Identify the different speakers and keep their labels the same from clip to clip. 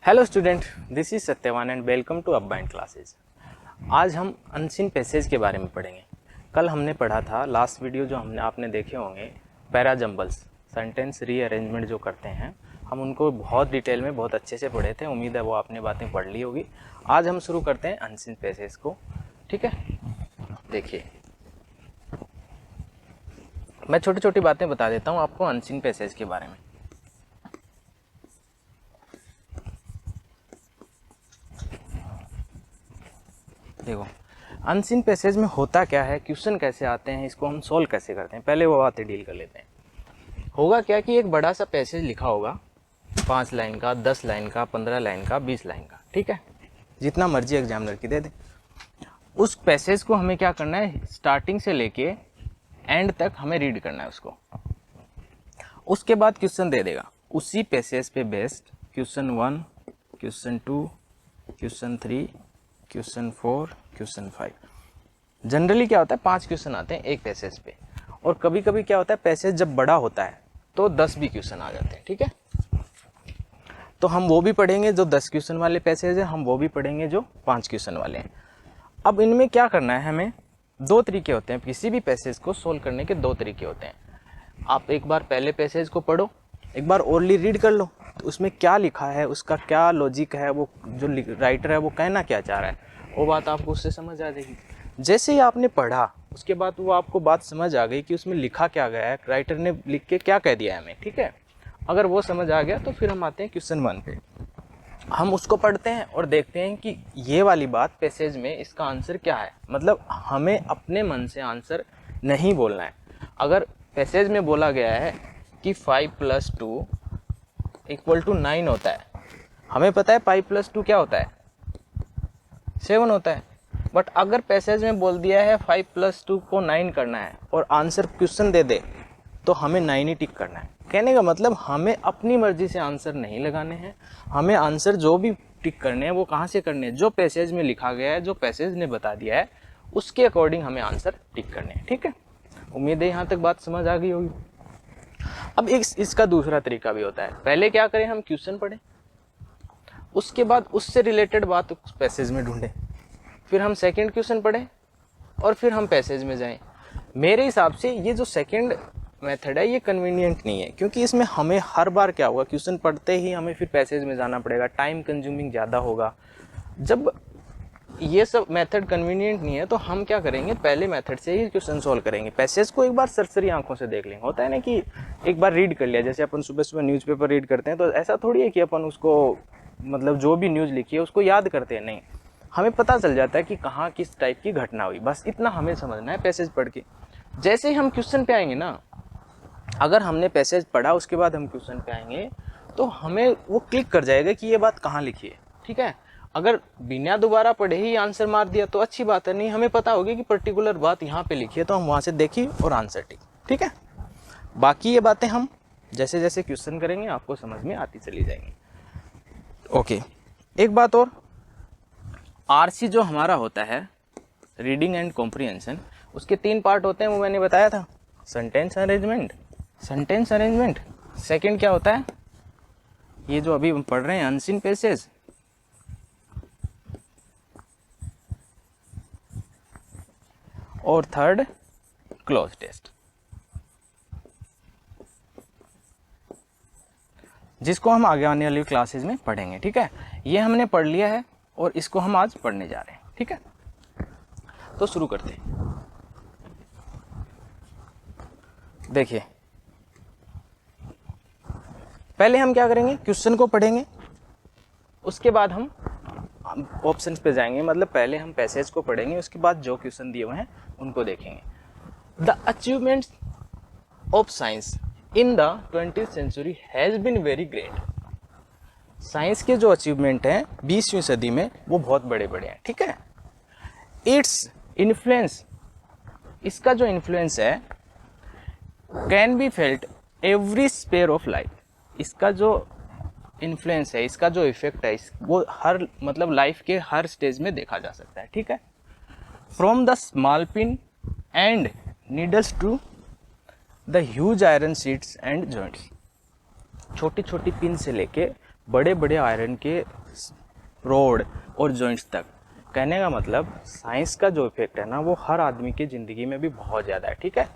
Speaker 1: Hello student, this is Satyavan and welcome to Upbind classes. आज हम unseen passage के बारे में पढ़ेंगे। कल हमने पढ़ा था, लास्ट वीडियो जो हमने आपने देखे होंगे, पैरा जंबल्स, सेंटेंस रीअरेंजमेंट जो करते हैं, हम उनको बहुत डिटेल में बहुत अच्छे से पढ़े थे। उम्मीद है वो आपने बातें पढ़ ली होगी। आज हम शुरू करते हैं अनसीन पैसेज को। ठीक है, देखिए मैं छोटी छोटी बातें बता देता हूँ आपको अनसीन पैसेज के बारे में। देखो, अनसीन पैसेज में होता क्या है, क्वेश्चन कैसे आते हैं, इसको हम सॉल्व कैसे करते हैं, पहले वो बातें डील कर लेते हैं। होगा क्या कि एक बड़ा सा पैसेज लिखा होगा, 5 लाइन का, 10 लाइन का, 15 लाइन का, 20 लाइन का, ठीक है, जितना मर्जी एग्जामिनर की दे दे। उस पैसेज को हमें क्या करना है, स्टार्टिंग से लेके एंड तक हमें रीड करना है उसको। उसके बाद क्वेश्चन दे देगा, उसी पैसेज पे based question 1, question 2, question 3, question 4, question 5। Generally क्या होता है, 5 क्वेश्चन आते हैं एक पैसेज पे, और कभी कभी क्या होता है, पैसेज जब बड़ा होता है तो 10 भी क्वेश्चन आ जाते हैं। ठीक है, तो हम वो भी पढ़ेंगे जो 10 क्वेश्चन वाले पैसेज है, हम वो भी पढ़ेंगे जो 5 क्वेश्चन वाले हैं। अब इनमें क्या करना है, हमें 2 तरीके होते हैं, किसी भी पैसेज को सोल्व करने के 2 तरीके होते हैं। आप एक बार पहले पैसेज को पढ़ो, एक बार ओरली रीड कर लो, तो उसमें क्या लिखा है, उसका क्या लॉजिक है, वो जो राइटर है वो कहना क्या चाह रहा है, वो बात आपको उससे समझ आ जाएगी। जैसे ही आपने पढ़ा उसके बाद वो आपको बात समझ आ गई कि उसमें लिखा क्या गया है, राइटर ने लिख के क्या कह दिया है हमें। ठीक है, अगर वो समझ आ गया तो फिर हम आते हैं क्वेश्चन 1 पे। हम उसको पढ़ते हैं और देखते हैं कि ये वाली बात पैसेज में इसका आंसर क्या है। मतलब हमें अपने मन से आंसर नहीं बोलना है। अगर पैसेज में बोला गया है कि 5 + 2 = 9 होता है, हमें पता है 5 + 2 क्या होता है, 7 होता है। बट अगर पैसेज में बोल दिया है 5 + 2 को 9 करना है और आंसर क्वेश्चन दे दे, तो हमें 9 ही टिक करना है। कहने का मतलब हमें अपनी मर्जी से आंसर नहीं लगाने हैं, हमें आंसर जो भी टिक करने हैं वो कहाँ से करने हैं, जो पैसेज में लिखा गया है, जो पैसेज ने बता दिया है उसके अकॉर्डिंग हमें आंसर टिक करने हैं। ठीक है, उम्मीद है यहाँ तक बात समझ आ गई होगी। अब इसका दूसरा तरीका भी होता है। पहले क्या करें, हम क्वेश्चन पढ़ें, उसके बाद उससे रिलेटेड बात उस पैसेज में ढूंढें, फिर हम सेकंड क्वेश्चन पढ़ें और फिर हम पैसेज में जाएं। मेरे हिसाब से ये जो सेकंड मेथड है ये कन्वीनियंट नहीं है, क्योंकि इसमें हमें हर बार क्या होगा, क्वेश्चन पढ़ते ही हमें फिर पैसेज में जाना पड़ेगा, टाइम कंज्यूमिंग ज़्यादा होगा। जब ये सब मेथड कन्वीनियंट नहीं है तो हम क्या करेंगे, पहले मेथड से ही क्वेश्चन सॉल्व करेंगे। पैसेज को एक बार सरसरी आंखों से देख लेंगे। होता है ना कि एक बार रीड कर लिया, जैसे अपन सुबह सुबह न्यूज़पेपर रीड करते हैं, तो ऐसा थोड़ी है कि अपन उसको मतलब जो भी न्यूज़ लिखी है उसको याद करते हैं, नहीं, हमें पता चल जाता है कि कहाँ किस टाइप की घटना हुई, बस इतना हमें समझना है पैसेज पढ़ के। जैसे ही हम क्वेश्चन पे आएंगे ना, अगर हमने पैसेज पढ़ा उसके बाद हम क्वेश्चन पे आएंगे तो हमें वो क्लिक कर जाएगा कि ये बात कहाँ लिखी है। ठीक है, अगर बिना दोबारा पढ़े ही आंसर मार दिया तो अच्छी बात है, नहीं हमें पता होगी कि पर्टिकुलर बात यहाँ पे लिखी है तो हम वहाँ से देखी और आंसर टिक। ठीक है, बाकी ये बातें हम जैसे जैसे क्वेश्चन करेंगे आपको समझ में आती चली जाएंगी। ओके, एक बात और, आरसी जो हमारा होता है, रीडिंग एंड कॉम्प्रिहेंशन, उसके 3 पार्ट होते हैं, वो मैंने बताया था। सेंटेंस अरेंजमेंट, सेकंड क्या होता है, ये जो अभी हम पढ़ रहे हैं अनसीन पैसेज, और थर्ड क्लोज टेस्ट, जिसको हम आगे आने वाली क्लासेज में पढ़ेंगे। ठीक है, ये हमने पढ़ लिया है और इसको हम आज पढ़ने जा रहे हैं। ठीक है, तो शुरू करते हैं। देखिए, पहले हम क्या करेंगे, क्वेश्चन को पढ़ेंगे, उसके बाद हम ऑप्शंस पे जाएंगे। मतलब पहले हम पैसेज को पढ़ेंगे, उसके बाद जो क्वेश्चन दिए हुए हैं उनको देखेंगे। The achievements of science in the 20th century has been very great. Science के जो अचीवमेंट हैं 20वीं सदी में वो बहुत बड़े बड़े हैं। ठीक है, इट्स इन्फ्लुएंस, इसका जो इन्फ्लुएंस है, can be felt every sphere of life, इसका जो इन्फ्लुएंस है, इसका जो इफेक्ट है, वो हर मतलब लाइफ के हर स्टेज में देखा जा सकता है। ठीक है, from the small pin and needles to the huge iron sheets and joints, छोटी छोटी पिन से लेके बड़े बड़े आयरन के रोड और जॉइंट्स तक। कहने का मतलब साइंस का जो इफेक्ट है ना वो हर आदमी की ज़िंदगी में भी बहुत ज़्यादा है, ठीक है।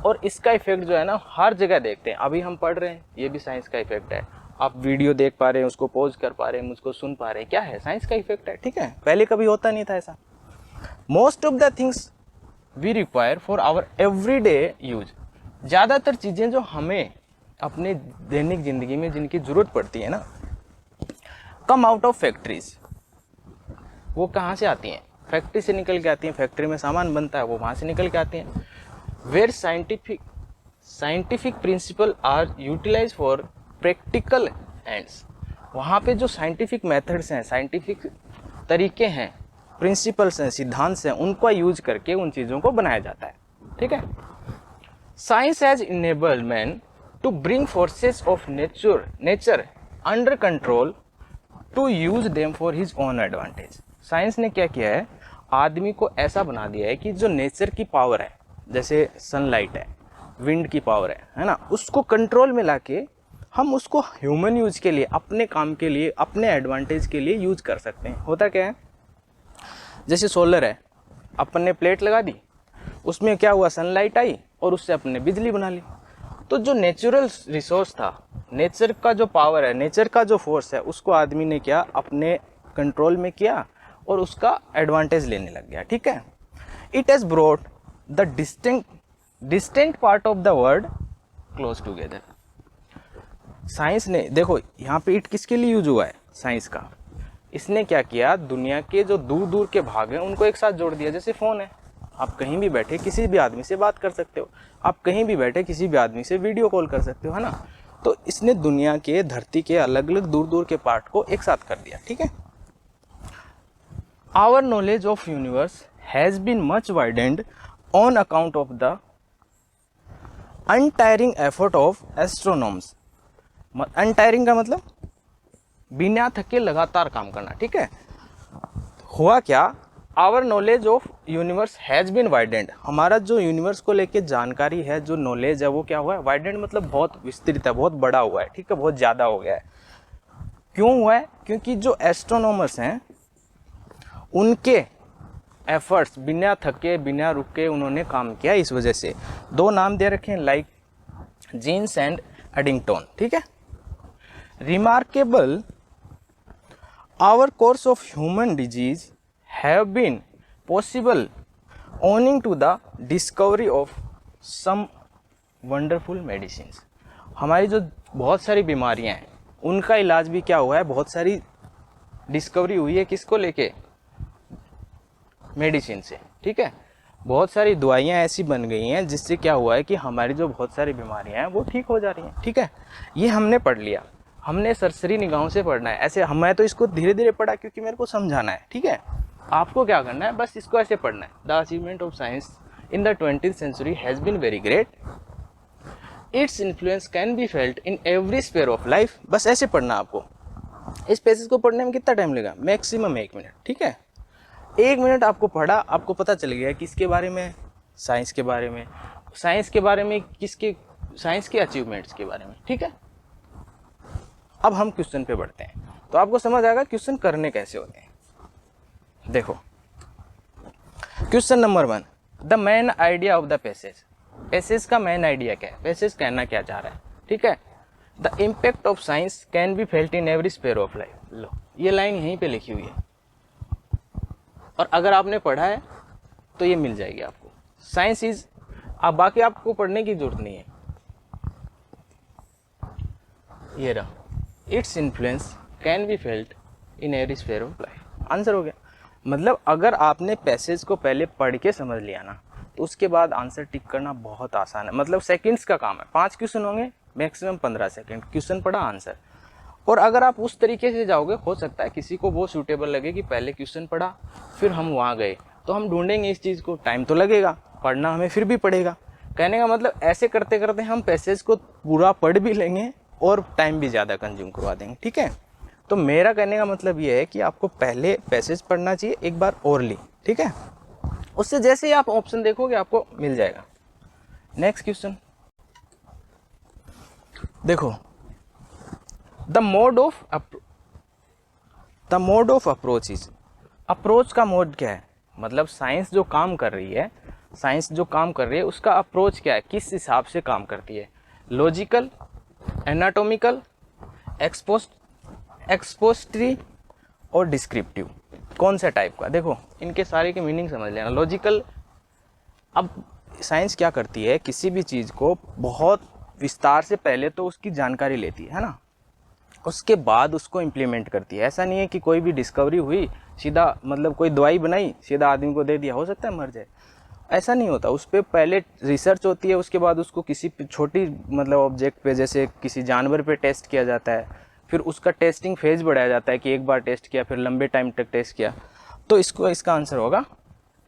Speaker 1: और इसका इफेक्ट जो है ना हर जगह देखते हैं। अभी हम पढ़ रहे हैं, ये भी साइंस का इफेक्ट है। आप वीडियो देख पा रहे हैं, उसको पॉज कर पा रहे हैं, मुझको सुन पा रहे हैं, क्या है, साइंस का इफेक्ट है, ठीक है। पहले कभी होता नहीं था ऐसा। Most of the things we require for our everyday use, ज़्यादातर चीज़ें जो हमें अपने दैनिक ज़िंदगी में जिनकी ज़रूरत पड़ती है ना, कम आउट ऑफ फैक्ट्रीज। वो कहाँ से आती हैं? फैक्ट्री से निकल के आती हैं। फैक्ट्री में सामान बनता है, वो वहाँ से निकल के आती हैं। Where scientific principle are utilize for practical ends, वहाँ पे जो साइंटिफिक मेथड्स हैं, साइंटिफिक तरीके हैं, प्रिंसिपल्स हैं, सिद्धांत हैं, उनको यूज करके उन चीज़ों को बनाया जाता है, ठीक है। Science has enabled man to bring forces of nature under control to use them for his own advantage. Science ने क्या किया है, आदमी को ऐसा बना दिया है कि जो नेचर की पावर है, जैसे सनलाइट है, विंड की पावर है ना, उसको कंट्रोल में लाके हम उसको ह्यूमन यूज के लिए, अपने काम के लिए, अपने एडवांटेज के लिए यूज कर सकते हैं। होता क्या है, जैसे सोलर है, अपन ने प्लेट लगा दी, उसमें क्या हुआ, सनलाइट आई और उससे अपन ने बिजली बना ली। तो जो नेचुरल रिसोर्स था, नेचर का जो पावर है, नेचर का जो फोर्स है, उसको आदमी ने क्या अपने कंट्रोल में किया और उसका एडवांटेज लेने लग गया, ठीक है। It has brought the distinct part of the world close together. Science ने, देखो यहाँ पे इट किसके लिए यूज हुआ है, साइंस का। इसने क्या किया, दुनिया के जो दूर दूर के भाग हैं उनको एक साथ जोड़ दिया। जैसे फ़ोन है, आप कहीं भी बैठे किसी भी आदमी से बात कर सकते हो, आप कहीं भी बैठे किसी भी आदमी से वीडियो कॉल कर सकते हो, है ना। तो इसने दुनिया के, धरती के अलग अलग दूर दूर के पार्ट को एक साथ कर दिया, ठीक है। Our knowledge of universe has been much widened on account of the untiring effort of astronomers. Untiring का मतलब बिना थके लगातार काम करना, ठीक है। हुआ क्या, our knowledge of universe has been widened, हमारा जो यूनिवर्स को लेके जानकारी है, जो नॉलेज है, वो क्या हुआ है, वाइडेंड मतलब बहुत विस्तृत है, बहुत बड़ा हुआ है, ठीक है, बहुत ज़्यादा हो गया है। क्यों हुआ है, क्योंकि जो एस्ट्रोनॉमर्स हैं उनके एफर्ट्स, बिना थके बिना रुके उन्होंने काम किया, इस वजह से। दो नाम दे रखे हैं, लाइक जीन्स एंड एडिंगटन, ठीक है। Remarkable our course of human disease have been possible owning to the discovery of some wonderful medicines. हमारी जो बहुत सारी बीमारियां हैं उनका इलाज भी क्या हुआ है, बहुत सारी डिस्कवरी हुई है, किसको लेके, मेडिसिन से, ठीक है। बहुत सारी दवाइयाँ ऐसी बन गई हैं जिससे क्या हुआ है कि हमारी जो बहुत सारी बीमारियाँ हैं वो ठीक हो जा रही हैं, ठीक है। ये हमने पढ़ लिया, हमने सरसरी निगाहों से पढ़ना है, ऐसे मैं तो इसको धीरे धीरे पढ़ा क्योंकि मेरे को समझाना है, ठीक है। आपको क्या करना है, बस इसको ऐसे पढ़ना है। The achievement of science in the 20th century has been very great, its influence can be felt in every sphere of life. बस ऐसे पढ़ना आपको। इस पैसेज को पढ़ने में कितना टाइम लगेगा, मैक्सिमम 1 मिनट, ठीक है। 1 मिनट आपको पढ़ा, आपको पता चल गया किसके बारे में, साइंस के बारे में, साइंस के बारे में, किसके, साइंस के अचीवमेंट्स के बारे में, ठीक है। अब हम क्वेश्चन पे बढ़ते हैं, तो आपको समझ आएगा क्वेश्चन करने कैसे होते हैं। देखो question number 1, the main idea of the passage. Passage का मेन आइडिया क्या है, पैसेज कहना क्या चाह रहा है, ठीक है। The impact of science can be felt in every sphere of life. लो, ये लाइन यहीं पे लिखी हुई है और अगर आपने पढ़ा है तो ये मिल जाएगी आपको। साइंस इज, अब बाकी आपको पढ़ने की जरूरत नहीं है। ये रहा, it's influence can be felt in every sphere of life. Answer हो गया। मतलब अगर आपने पैसेज को पहले पढ़ के समझ लिया ना, तो उसके बाद आंसर टिक करना बहुत आसान है। मतलब सेकंड्स का काम है, 5 क्वेश्चन होंगे, मैक्सिमम 15 सेकंड, क्वेश्चन पढ़ा, आंसर। और अगर आप उस तरीके से जाओगे, हो सकता है किसी को वो सूटेबल लगे कि पहले क्वेश्चन पढ़ा फिर हम वहाँ गए, तो हम ढूंढेंगे इस चीज़ को, टाइम तो लगेगा, पढ़ना हमें फिर भी पड़ेगा। कहने का मतलब ऐसे करते करते हम पैसेज को पूरा पढ़ भी लेंगे और टाइम भी ज़्यादा कंज्यूम करवा देंगे, ठीक है। तो मेरा कहने का मतलब ये है कि आपको पहले पैसेज पढ़ना चाहिए एक बार ओरली, ठीक है। उससे जैसे ही आप ऑप्शन देखोगे आपको मिल जाएगा। नेक्स्ट क्वेश्चन देखो, the mode of approach is, approach का मोड क्या है, मतलब साइंस जो काम कर रही है उसका अप्रोच क्या है, किस हिसाब से काम करती है, लॉजिकल, एनाटॉमिकल, एक्सपोजिटरी और डिस्क्रिप्टिव, कौन सा टाइप का। देखो इनके सारे के मीनिंग समझ लेना। लॉजिकल, अब साइंस क्या करती है, किसी भी चीज़ को बहुत विस्तार से पहले तो उसकी जानकारी लेती है ना, उसके बाद उसको इम्प्लीमेंट करती है। ऐसा नहीं है कि कोई भी डिस्कवरी हुई सीधा मतलब कोई दवाई बनाई सीधा आदमी को दे दिया, हो सकता है मर जाए, ऐसा नहीं होता। उस पर पहले रिसर्च होती है, उसके बाद उसको किसी छोटी मतलब ऑब्जेक्ट पे जैसे किसी जानवर पे टेस्ट किया जाता है, फिर उसका टेस्टिंग फेज बढ़ाया जाता है कि एक बार टेस्ट किया फिर लंबे टाइम तक टेस्ट किया। तो इसका आंसर होगा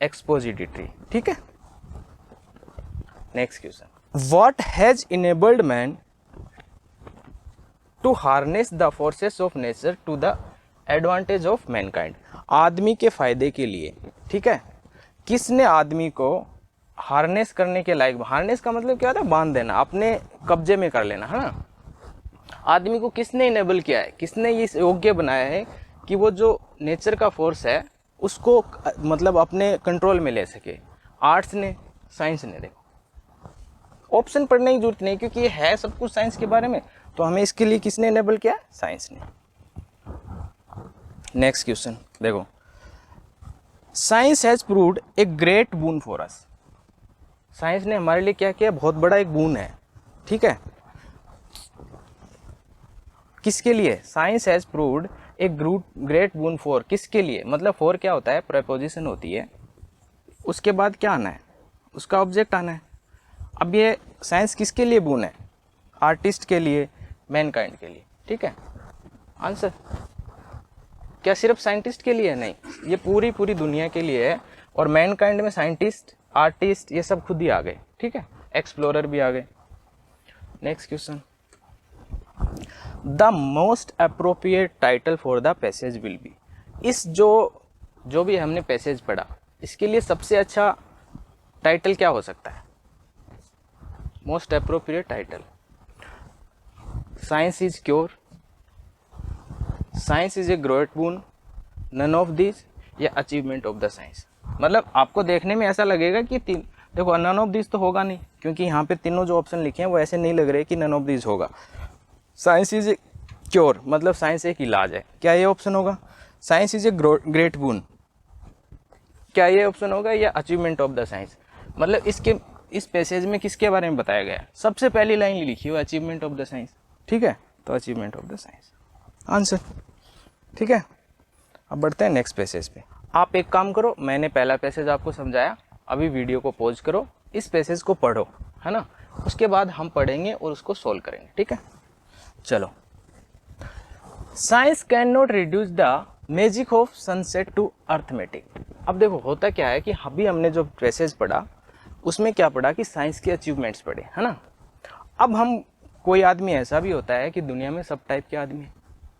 Speaker 1: एक्सपोजिटरी। ठीक है, next question, what has enabled man to harness the forces of nature to the advantage of mankind. आदमी के फायदे के लिए, ठीक है, किसने आदमी को हार्नेस करने के लायक, हार्नेस का मतलब क्या होता है, बांध देना, अपने कब्जे में कर लेना, है ना। आदमी को किसने इनेबल किया है, किसने ये योग्य बनाया है कि वो जो नेचर का फोर्स है उसको मतलब अपने कंट्रोल में ले सके। आर्ट्स ने, साइंस ने। देखो ऑप्शन पढ़ने की जरूरत नहीं क्योंकि ये है सब कुछ साइंस के बारे में, तो हमें इसके लिए किसने इनेबल किया, साइंस ने। नेक्स्ट क्वेश्चन देखो, science has proved A great boon for us. Science ने हमारे लिए क्या किया, बहुत बड़ा एक बून है, ठीक है। किसके लिए, science has proved A great boon for, किसके लिए, मतलब फॉर क्या होता है, प्रेपोजिशन होती है, उसके बाद क्या आना है, उसका ऑब्जेक्ट आना है। अब ये साइंस किसके लिए बून है, आर्टिस्ट के लिए, मैनकाइंड के लिए, ठीक है। आंसर क्या सिर्फ साइंटिस्ट के लिए है, नहीं, ये पूरी दुनिया के लिए है। और मैनकाइंड में साइंटिस्ट, आर्टिस्ट ये सब खुद ही आ गए, ठीक है, एक्सप्लोरर भी आ गए। Next question, the most appropriate title for the passage will be. इस जो भी हमने पैसेज पढ़ा इसके लिए सबसे अच्छा टाइटल क्या हो सकता है, most appropriate title, science is cure, science is a great boon, none of this, या अचीवमेंट ऑफ द साइंस। मतलब आपको देखने में ऐसा लगेगा कि देखो नन ऑफ दिस तो होगा नहीं, क्योंकि यहाँ पे तीनों जो ऑप्शन लिखे हैं वो ऐसे नहीं लग रहे कि नन ऑफ दिस होगा। साइंस इज ए क्योर मतलब साइंस एक इलाज है, क्या ये ऑप्शन होगा। साइंस इज ए ग्रेट बून, क्या ये ऑप्शन होगा, या अचीवमेंट ऑफ द साइंस। मतलब इस पैसेज में किसके बारे में बताया गया है, सबसे पहली लाइन लिखी हुई अचीवमेंट ऑफ द साइंस, ठीक है, तो achievement of the science answer, ठीक है। अब बढ़ते हैं नेक्स्ट पैसेज पे। आप एक काम करो, मैंने पहला पैसेज आपको समझाया, अभी वीडियो को पॉज करो, इस पैसेज को पढ़ो, है ना, उसके बाद हम पढ़ेंगे और उसको सोल्व करेंगे, ठीक है। चलो, science can not reduce the magic of sunset to arithmetic. अब देखो होता क्या है कि अभी हमने जो पैसेज पढ़ा उसमें क्या पढ़ा कि साइंस के अचीवमेंट्स पढ़े, है ना। अब हम, कोई आदमी ऐसा भी होता है कि दुनिया में सब टाइप के आदमी हैं।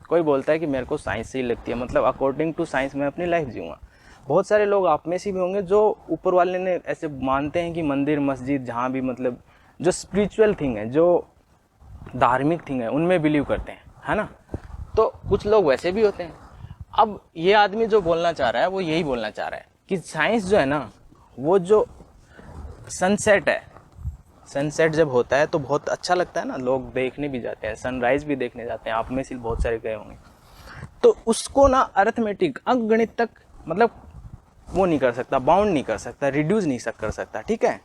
Speaker 1: कोई बोलता है कि मेरे को साइंस सही लगती है, मतलब अकॉर्डिंग टू साइंस मैं अपनी लाइफ जीऊँगा। बहुत सारे लोग आप में से भी होंगे जो ऊपर वाले ने ऐसे मानते हैं कि मंदिर मस्जिद जहाँ भी मतलब जो स्पिरिचुअल थिंग है, जो धार्मिक थिंग है, उनमें बिलीव करते हैं, है ना। तो कुछ लोग वैसे भी होते हैं। अब ये आदमी जो बोलना चाह रहा है वो यही बोलना चाह रहा है कि साइंस जो है ना, वो जो सनसेट है, सनसेट जब होता है तो बहुत अच्छा लगता है ना, लोग देखने भी जाते हैं, सनराइज भी देखने जाते हैं, आप में से बहुत सारे गए होंगे। तो उसको ना अरिथमेटिक, अंकगणित तक मतलब वो नहीं कर सकता, बाउंड नहीं कर सकता, रिड्यूस नहीं कर सकता, ठीक है।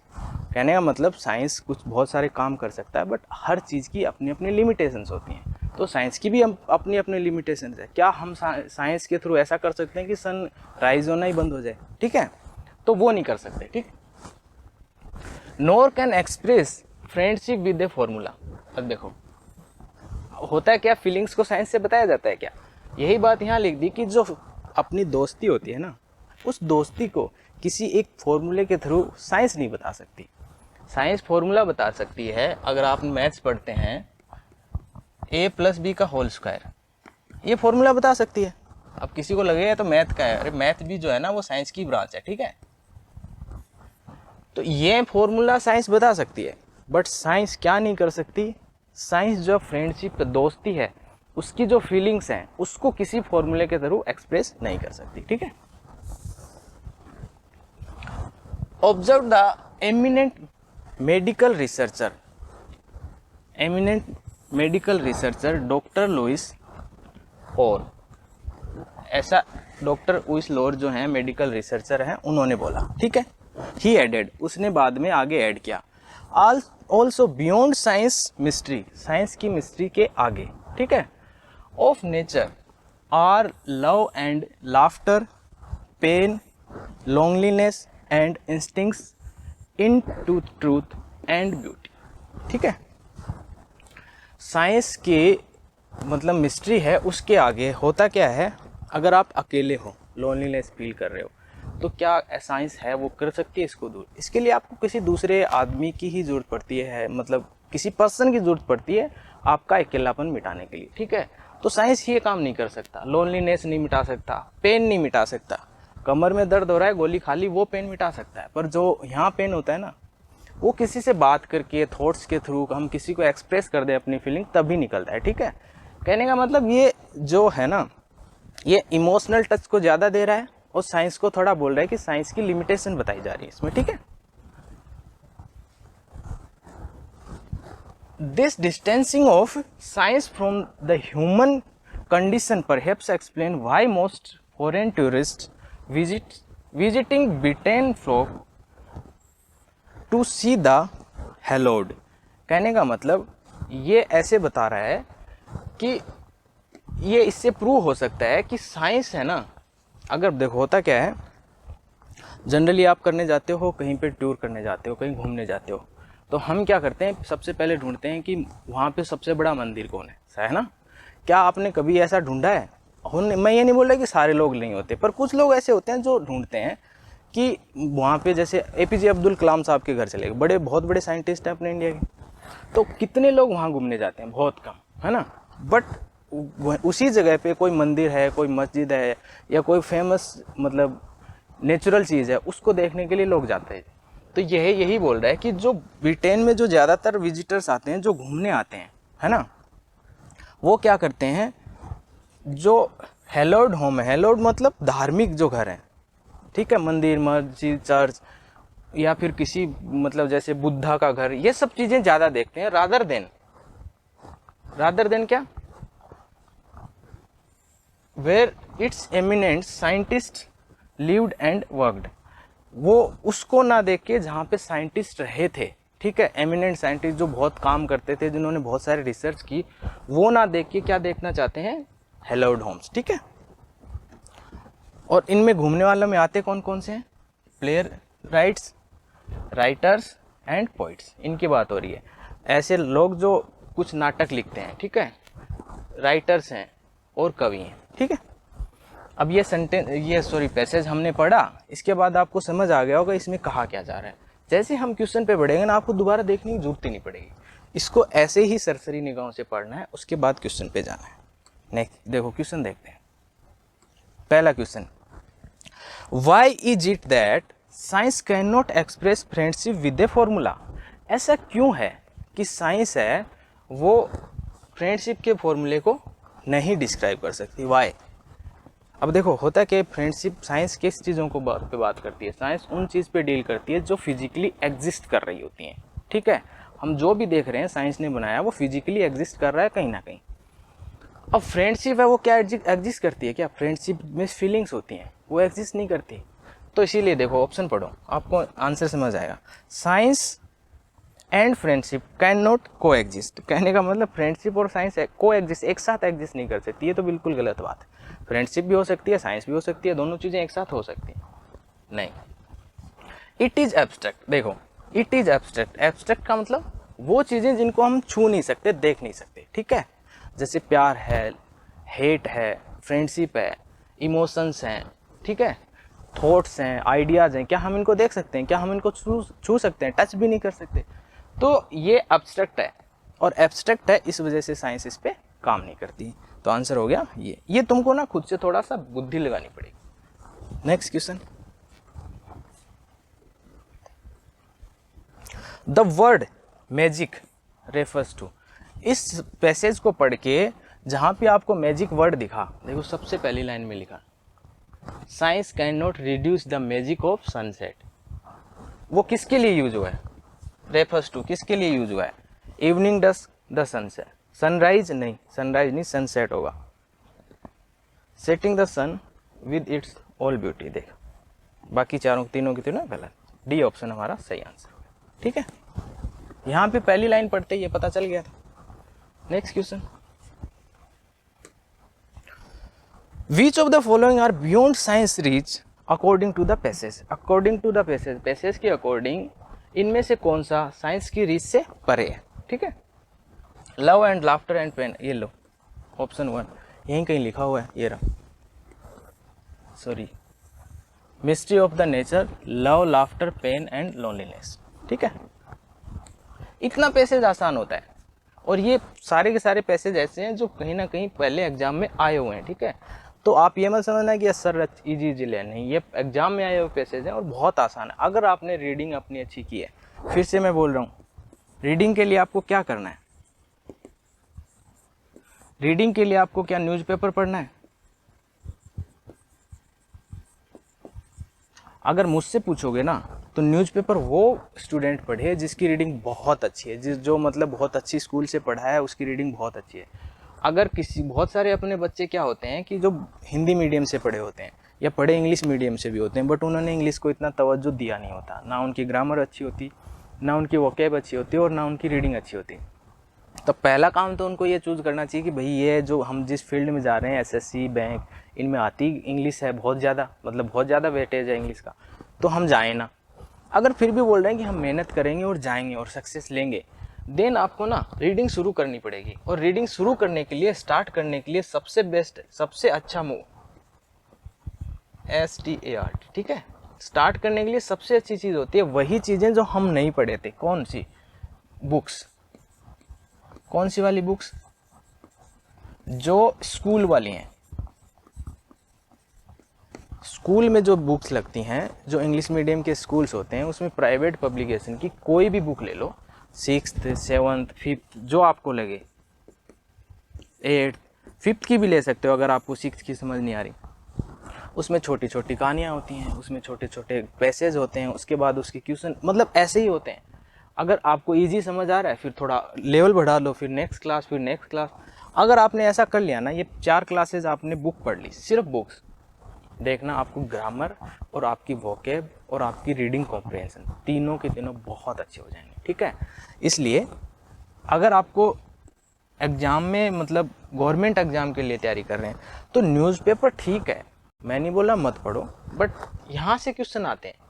Speaker 1: कहने का मतलब साइंस कुछ बहुत सारे काम कर सकता है, बट हर चीज़ की अपनी अपनी लिमिटेशंस होती हैं। तो साइंस की भी अपनी अपनी लिमिटेशंस है। क्या हम साइंस के थ्रू ऐसा कर सकते हैं कि सन राइज होना ही बंद हो जाए, ठीक है, तो वो नहीं कर सकते, ठीक। Nor can express friendship with a formula. अब देखो होता है क्या, फीलिंग्स को साइंस से बताया जाता है क्या, यही बात यहाँ लिख दी कि जो अपनी दोस्ती होती है ना, उस दोस्ती को किसी एक फॉर्मूले के थ्रू साइंस नहीं बता सकती। साइंस फॉर्मूला बता सकती है, अगर आप मैथ्स पढ़ते हैं a+b² ये फॉर्मूला बता सकती है। अब किसी को लगेगा तो मैथ का है, अरे मैथ भी जो है ना वो साइंस की ब्रांच है, ठीक है। तो ये फॉर्मूला साइंस बता सकती है, बट साइंस क्या नहीं कर सकती, साइंस जो फ्रेंडशिप दोस्ती है उसकी जो फीलिंग्स हैं उसको किसी फॉर्मूले के थ्रू एक्सप्रेस नहीं कर सकती। ठीक है। Observe the eminent medical researcher doctor Lewis और ऐसा डॉक्टर लुइस लोर जो हैं मेडिकल रिसर्चर हैं, उन्होंने बोला। ठीक है। ही एडेड, उसने बाद में आगे ऐड किया, also beyond science mystery, science की मिस्ट्री के आगे। ठीक है। Of nature are love and laughter, pain, loneliness and instincts into truth and beauty. ठीक है। साइंस के मतलब मिस्ट्री है, उसके आगे होता क्या है, अगर आप अकेले हो, लोनलीनेस फील कर रहे हो, तो क्या साइंस है वो कर सकती है इसको दूर। इसके लिए आपको किसी दूसरे आदमी की ही ज़रूरत पड़ती है, मतलब किसी पर्सन की ज़रूरत पड़ती है आपका अकेलापन मिटाने के लिए। ठीक है। तो साइंस ये काम नहीं कर सकता, लोनलीनेस नहीं मिटा सकता, पेन नहीं मिटा सकता। कमर में दर्द हो रहा है, गोली खा ली, वो पेन मिटा सकता है, पर जो यहाँ पेन होता है ना, वो किसी से बात करके, थॉट्स के थ्रू हम किसी को एक्सप्रेस कर दें अपनी फीलिंग, तभी निकलता है। ठीक है। कहने का मतलब ये जो है ना, ये इमोशनल टच को ज़्यादा दे रहा है और साइंस को थोड़ा बोल रहा है कि साइंस की लिमिटेशन बताई जा रही है इसमें। ठीक है। This distancing of science from the human condition perhaps explain why most foreign tourist visiting Britain flock to see the hallowed. कहने का मतलब ये ऐसे बता रहा है कि ये इससे प्रूव हो सकता है कि साइंस है ना, अगर देखो होता क्या है, जनरली आप करने जाते हो, कहीं पे टूर करने जाते हो, कहीं घूमने जाते हो, तो हम क्या करते हैं, सबसे पहले ढूंढते हैं कि वहाँ पे सबसे बड़ा मंदिर कौन है ना। क्या आपने कभी ऐसा ढूंढा है? मैं ये नहीं बोल रहा कि सारे लोग नहीं होते, पर कुछ लोग ऐसे होते हैं जो ढूंढते हैं कि वहाँ पे, जैसे APJ अब्दुल कलाम साहब के घर चले गए, बहुत बड़े साइंटिस्ट हैं अपने इंडिया के, तो कितने लोग वहाँ घूमने जाते हैं? बहुत कम, है ना। बट उसी जगह पे कोई मंदिर है, कोई मस्जिद है, या कोई फेमस मतलब नेचुरल चीज़ है, उसको देखने के लिए लोग जाते हैं। तो यही बोल रहा है कि जो ब्रिटेन में जो ज़्यादातर विजिटर्स आते हैं, जो घूमने आते हैं, है ना, वो क्या करते हैं, जो हेलोड होम है, हेलोड मतलब धार्मिक जो घर है, ठीक है, मंदिर, मस्जिद, चर्च, या फिर किसी मतलब जैसे बुद्धा का घर, ये सब चीज़ें ज़्यादा देखते हैं रादर देन क्या, where its eminent scientist lived and worked. वो उसको ना देख के जहाँ पे साइंटिस्ट रहे थे, ठीक है, एमिनेंट साइंटिस्ट जो बहुत काम करते थे, जिन्होंने बहुत सारे रिसर्च की, वो ना देख के क्या देखना चाहते हैं, हेलोड होम्स। ठीक है। और इनमें घूमने वालों में आते कौन कौन से हैं? प्लेयर राइटर्स एंड पोइट्स, इनकी बात हो रही है। ऐसे लोग जो कुछ नाटक लिखते हैं, ठीक है, राइटर्स हैं और कवि हैं। ठीक है। अब ये पैसेज हमने पढ़ा, इसके बाद आपको समझ आ गया होगा इसमें कहा क्या जा रहा है। जैसे हम क्वेश्चन पे बढ़ेंगे ना, आपको दोबारा देखने की जरूरत ही नहीं पड़ेगी, इसको ऐसे ही सरसरी निगाहों से पढ़ना है, उसके बाद क्वेश्चन पे जाना है। नेक्स्ट देखो, क्वेश्चन देखते हैं। पहला question, why is it that science can not express friendship with a formula. ऐसा क्यों है कि साइंस है वो फ्रेंडशिप के फॉर्मूले को नहीं डिस्क्राइब कर सकती? वाई? अब देखो होता है कि फ्रेंडशिप, साइंस किस चीज़ों को पे बात करती है? साइंस उन चीज़ पे डील करती है जो फिजिकली एग्जिस्ट कर रही होती हैं। ठीक है। हम जो भी देख रहे हैं साइंस ने बनाया, वो फिजिकली एग्जिस्ट कर रहा है कहीं ना कहीं। अब फ्रेंडशिप है, वो क्या एग्जिस्ट करती है क्या? फ्रेंडशिप में फीलिंग्स होती हैं, वो एग्जिस्ट नहीं करती। तो इसीलिए देखो ऑप्शन पढ़ो, आपको आंसर समझ आएगा। Science and friendship can not को एग्जिस्ट। कहने का मतलब फ्रेंडशिप और साइंस को एग्जिस्ट, एक साथ एग्जिस्ट नहीं कर सकती। ये तो बिल्कुल गलत बात है। फ्रेंडशिप भी हो सकती है, साइंस भी हो सकती है, दोनों चीज़ें एक साथ हो सकती हैं, नहीं। It is abstract. देखो, इट इज़ एब्स्ट्रैक्ट। एब्स्ट्रैक्ट का मतलब वो चीज़ें जिनको हम छू नहीं सकते, देख नहीं सकते। ठीक है। जैसे प्यार है, हेट है, फ्रेंडशिप है, इमोशंस हैं, ठीक है, थॉट्स हैं, आइडियाज़ हैं, क्या हम इनको देख सकते हैं? क्या हम इनको छू सकते हैं? टच भी नहीं कर सकते। तो ये एब्स्ट्रैक्ट है, और एब्स्ट्रैक्ट है, इस वजह से साइंस इस पे काम नहीं करती। तो आंसर हो गया ये तुमको ना खुद से थोड़ा सा बुद्धि लगानी पड़ेगी। Next question, the word magic refers to. इस पैसेज को पढ़ के जहाँ पे आपको मैजिक वर्ड दिखा, देखो सबसे पहली लाइन में लिखा science can not reduce the magic of sunset. वो किसके लिए यूज हुआ है? रेफर्स टू किसके लिए यूज हुआ है? Evening dust the sunset, sunrise नहीं, सनराइज नहीं सनसेट होगा। Setting the sun with its all beauty. देख बाकी तीनों की तीनों गलत, डी ऑप्शन हमारा सही आंसर। ठीक है, यहाँ पे पहली लाइन पढ़ते ही ये पता चल गया था। Next question, which of the following are beyond science reach according to the passage. According to the passage, passage के अकॉर्डिंग इनमें से कौन सा साइंस की रीच से परे है? ठीक है, love and laughter and pain, ये लो ऑप्शन 1 यहीं कहीं लिखा हुआ है, ये रहा, sorry, mystery of the nature, love laughter pain and loneliness. ठीक है, इतना पैसेज आसान होता है, और ये सारे के सारे पैसेज ऐसे हैं जो कहीं ना कहीं पहले एग्जाम में आए हुए हैं। ठीक है, तो आप ये मत समझना कि सर इजी ले, नहीं, ये एग्जाम में आए हुए पैसेज हैं और बहुत आसान है अगर आपने रीडिंग अपनी अच्छी की है। फिर से मैं बोल रहा हूँ, रीडिंग के लिए आपको क्या करना है? रीडिंग के लिए आपको क्या न्यूज़पेपर पढ़ना है? अगर मुझसे पूछोगे ना तो न्यूज़पेपर वो स्टूडेंट पढ़े जिसकी रीडिंग बहुत अच्छी है, जो मतलब बहुत अच्छी स्कूल से पढ़ा है, उसकी रीडिंग बहुत अच्छी है। अगर बहुत सारे अपने बच्चे क्या होते हैं कि जो हिंदी मीडियम से पढ़े होते हैं या पढ़े इंग्लिश मीडियम से भी होते हैं, बट उन्होंने इंग्लिश को इतना तवज्जो दिया नहीं होता, ना उनकी ग्रामर अच्छी होती, ना उनकी वोकैब अच्छी होती और ना उनकी रीडिंग अच्छी होती। तो पहला काम तो उनको ये चूज़ करना चाहिए कि भाई ये जो हम जिस फील्ड में जा रहे हैं, एसएससी, बैंक, इनमें आती इंग्लिश है बहुत ज़्यादा, मतलब बहुत ज़्यादा वेटेज है इंग्लिश का, तो हम जाएँ ना। अगर फिर भी बोल रहे हैं कि हम मेहनत करेंगे और जाएंगे और सक्सेस लेंगे, देन आपको ना रीडिंग शुरू करनी पड़ेगी। और रीडिंग शुरू करने के लिए, स्टार्ट करने के लिए सबसे बेस्ट, सबसे अच्छा मूव START। ठीक है, स्टार्ट करने के लिए सबसे अच्छी चीज़ होती है वही चीज़ें जो हम नहीं पढ़े थे। कौन सी बुक्स? कौन सी वाली बुक्स? जो स्कूल वाली हैं। स्कूल में जो बुक्स लगती हैं, जो इंग्लिश मीडियम के स्कूल्स होते हैं, उसमें प्राइवेट पब्लिकेशन की कोई भी बुक ले लो, 6th, 7th, 5th जो आपको लगे, 8th, 5th की भी ले सकते हो अगर आपको 6th की समझ नहीं आ रही। उसमें छोटी छोटी कहानियाँ होती हैं, उसमें छोटे छोटे पैसेज होते हैं, उसके बाद उसके क्वेश्चन, मतलब ऐसे ही होते हैं। अगर आपको इजी समझ आ रहा है फिर थोड़ा लेवल बढ़ा लो, फिर नेक्स्ट क्लास, फिर नेक्स्ट क्लास। अगर आपने ऐसा कर लिया ना, ये 4 क्लासेज आपने बुक पढ़ ली, सिर्फ बुक्स, देखना आपको ग्रामर और आपकी वोकैब और आपकी रीडिंग कॉम्प्रिहेंशन तीनों के तीनों बहुत अच्छे हो जाएंगे। ठीक है, इसलिए अगर आपको एग्ज़ाम में, मतलब गवर्नमेंट एग्ज़ाम के लिए तैयारी कर रहे हैं, तो न्यूज़पेपर ठीक है, मैं नहीं बोला मत पढ़ो, बट यहाँ से क्वेश्चन आते हैं।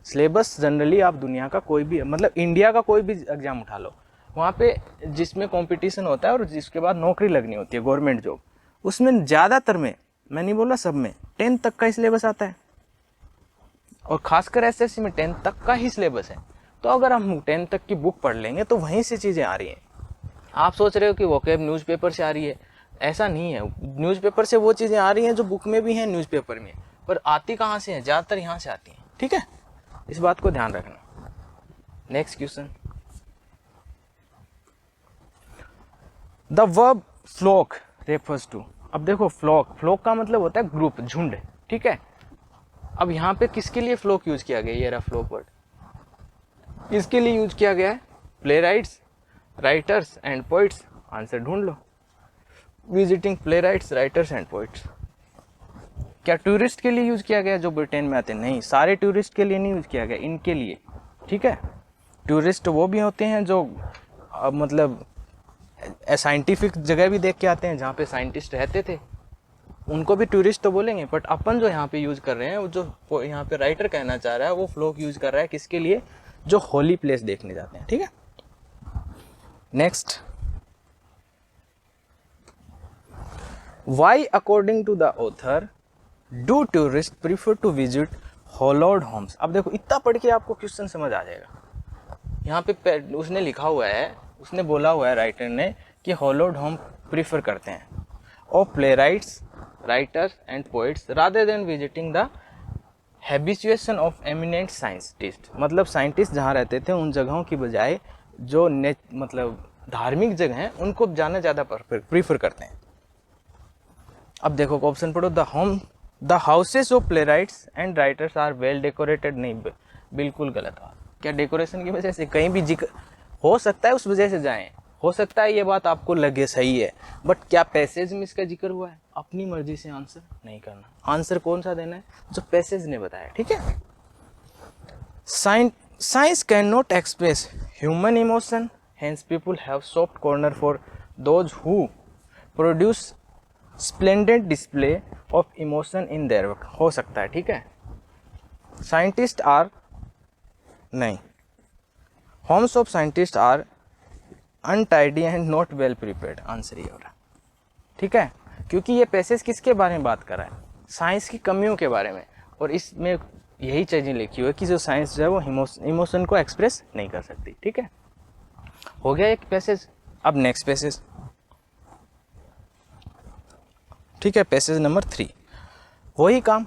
Speaker 1: सिलेबस जनरली आप दुनिया का कोई भी, मतलब इंडिया का कोई भी एग्ज़ाम उठा लो, वहाँ पे जिसमें कंपटीशन होता है और जिसके बाद नौकरी लगनी होती है, गवर्नमेंट जॉब, उसमें ज़्यादातर में, मैं नहीं बोला सब में, 10th तक का ही सिलेबस आता है, और खासकर एसएससी में 10th तक का ही सिलेबस है। तो अगर हम 10th तक की बुक पढ़ लेंगे तो वहीं से चीज़ें आ रही हैं। आप सोच रहे हो कि वोकैब न्यूज़पेपर से आ रही है, ऐसा नहीं है। न्यूज़पेपर से वो चीज़ें आ रही हैं जो बुक में भी हैं, न्यूज़पेपर में, पर आती कहाँ से हैं? ज़्यादातर यहाँ से आती हैं। ठीक है, इस बात को ध्यान रखना। Next question, the verb flock refers to. अब देखो फ्लॉक का मतलब होता है ग्रुप, झुंड। ठीक है, अब यहाँ पे किसके लिए फ्लॉक यूज किया गया? ये रहा फ्लॉक वर्ड, किसके लिए यूज किया गया है? Playwrights, writers and poets. Answer ढूंढ लो। Visiting playwrights, writers and poets. क्या टूरिस्ट के लिए यूज किया गया जो ब्रिटेन में आते हैं? नहीं, सारे टूरिस्ट के लिए नहीं यूज किया गया, इनके लिए। ठीक है, टूरिस्ट वो भी होते हैं जो मतलब साइंटिफिक जगह भी देख के आते हैं, जहाँ पे साइंटिस्ट रहते थे, उनको भी टूरिस्ट तो बोलेंगे। बट अपन जो यहाँ पे यूज कर रहे हैं, वो जो यहाँ पे राइटर कहना चाह रहा है, वो फ्लॉक यूज कर रहा है किसके लिए? जो होली प्लेस देखने जाते हैं। ठीक है, next, why according to the author do tourist prefer to visit hallowed homes. अब देखो, इतना पढ़ के आपको क्वेश्चन समझ आ जाएगा। यहाँ पे उसने लिखा हुआ है, उसने बोला हुआ है राइटर ने कि हॉलोड होम प्रीफर करते हैं of playwrights, writers and poets rather than visiting the habituation of eminent scientist. मतलब साइंटिस्ट जहाँ रहते थे उन जगहों की बजाय जो मतलब धार्मिक जगह हैं उनको जाना ज़्यादा प्रीफर करते हैं। अब देखो ऑप्शन पढ़ो, the houses of playwrights and writers are well decorated. नहीं, बिल्कुल गलत बात। क्या डेकोरेशन की वजह से? कहीं भी जिक्र हो सकता है उस वजह से जाएं, हो सकता है ये बात आपको लगे सही है, बट क्या पैसेज में इसका जिक्र हुआ है? अपनी मर्जी से आंसर नहीं करना। आंसर कौन सा देना है? जो पैसेज ने बताया, ठीक है। Science can not express human emotion, hence people have soft corner for those who produce splendid display of emotion in their work. हो सकता है, ठीक है। साइंटिस्ट आर, नहीं, homes of scientist are untidy and not well prepared. Answer ये हो रहा है, ठीक है, क्योंकि ये पैसेज किसके बारे में बात कर रहा है? साइंस की कमियों के बारे में, और इसमें यही चीज़ें लिखी हुई है कि जो साइंस जो है वो इमोशन को एक्सप्रेस नहीं कर सकती, ठीक है। हो गया एक पैसेज। अब नेक्स्ट पैसेज, ठीक है, पैसेज नंबर 3। वही काम,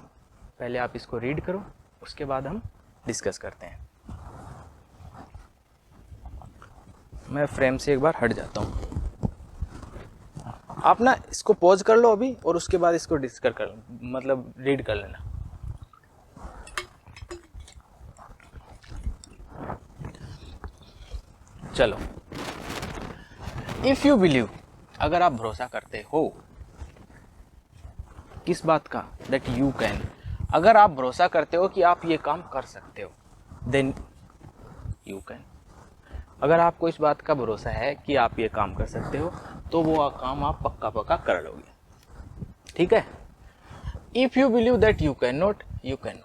Speaker 1: पहले आप इसको रीड करो, उसके बाद हम डिस्कस करते हैं। मैं फ्रेम से एक बार हट जाता हूँ, आप ना इसको पॉज कर लो अभी, और उसके बाद इसको डिस्कस कर, मतलब रीड कर लेना। चलो, इफ यू बिलीव, अगर आप भरोसा करते हो, किस बात का? दैट यू कैन, अगर आप भरोसा करते हो कि आप ये काम कर सकते हो, देन यू कैन। अगर आपको इस बात का भरोसा है कि आप ये काम कर सकते हो, तो वो काम आप पक्का पक्का कर लोगे, ठीक है। If you believe that you can not, you can not.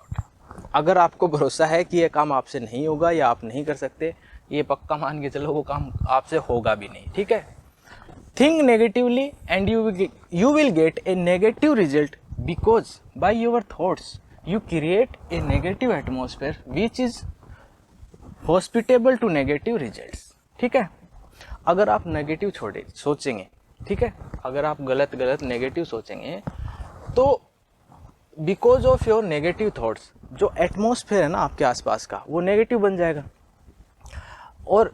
Speaker 1: अगर आपको भरोसा है कि ये काम आपसे नहीं होगा या आप नहीं कर सकते, ये पक्का मान के चलो वो काम आपसे होगा भी नहीं, ठीक है। Think negatively and you will get a negative result, because by your thoughts you create a negative atmosphere which is hospitable to negative results, ठीक है। अगर आप नेगेटिव सोचेंगे, ठीक है, अगर आप गलत नेगेटिव सोचेंगे, तो because of your negative thoughts जो एटमॉस्फेयर है ना आपके आसपास का, वो नेगेटिव बन जाएगा, और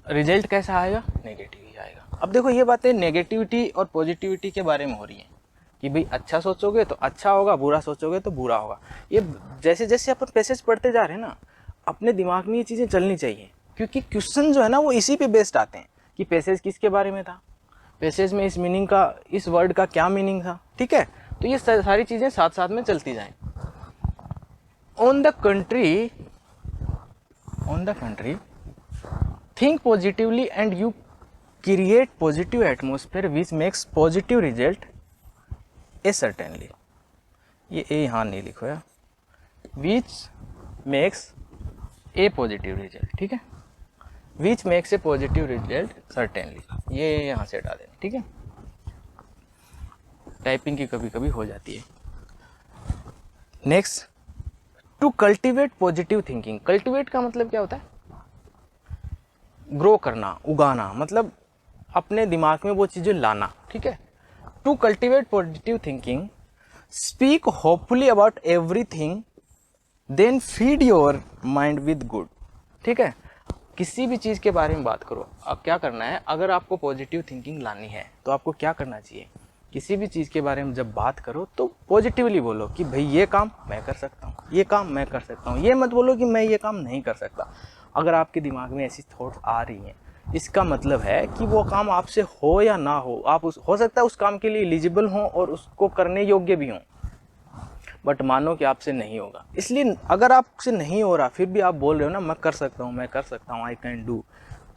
Speaker 1: रिजल्ट कैसा आएगा? नेगेटिव ही आएगा। अब देखो, ये बातें नेगेटिविटी और पॉजिटिविटी के बारे में हो रही हैं कि भाई अच्छा सोचोगे तो अच्छा होगा, बुरा सोचोगे तो बुरा होगा। ये जैसे जैसे अपन पैसेज पढ़ते जा रहे हैं ना, अपने दिमाग में ये चीज़ें चलनी चाहिए, क्योंकि क्वेश्चन जो है ना वो इसी पे बेस्ड आते हैं कि पैसेज किसके बारे में था, पैसेज में इस मीनिंग का, इस वर्ड का क्या मीनिंग था, ठीक है। तो ये सारी चीज़ें साथ साथ में चलती जाएं। On the country think positively and you create positive atmosphere which makes positive result A certainly. ये ए यहाँ नहीं लिखो यार, which makes a positive result, ठीक है, which makes a positive result certainly, ये यहाँ से हटा देना, ठीक है। टाइपिंग की कभी कभी हो जाती है। Next, to cultivate positive thinking. Cultivate का मतलब क्या होता है? ग्रो करना, उगाना, मतलब अपने दिमाग में वो चीज़ें लाना, ठीक है। To cultivate positive thinking, speak hopefully about everything, then feed your mind with good, ठीक है। किसी भी चीज़ के बारे में बात करो, अब क्या करना है, अगर आपको पॉजिटिव थिंकिंग लानी है तो आपको क्या करना चाहिए? किसी भी चीज़ के बारे में जब बात करो तो पॉजिटिवली बोलो कि भाई ये काम मैं कर सकता हूँ, ये काम मैं कर सकता हूँ। ये मत बोलो कि मैं ये काम नहीं कर सकता। अगर आपके दिमाग में ऐसी थॉट्स आ रही हैं, इसका मतलब है कि वो काम आपसे हो या ना हो, आप हो सकता है उस काम के लिए एलिजिबल हों और उसको करने योग्य भी हों, बट मानो कि आपसे नहीं होगा। इसलिए अगर आपसे नहीं हो रहा फिर भी आप बोल रहे हो ना, मैं कर सकता हूँ, मैं कर सकता हूँ, आई कैन डू,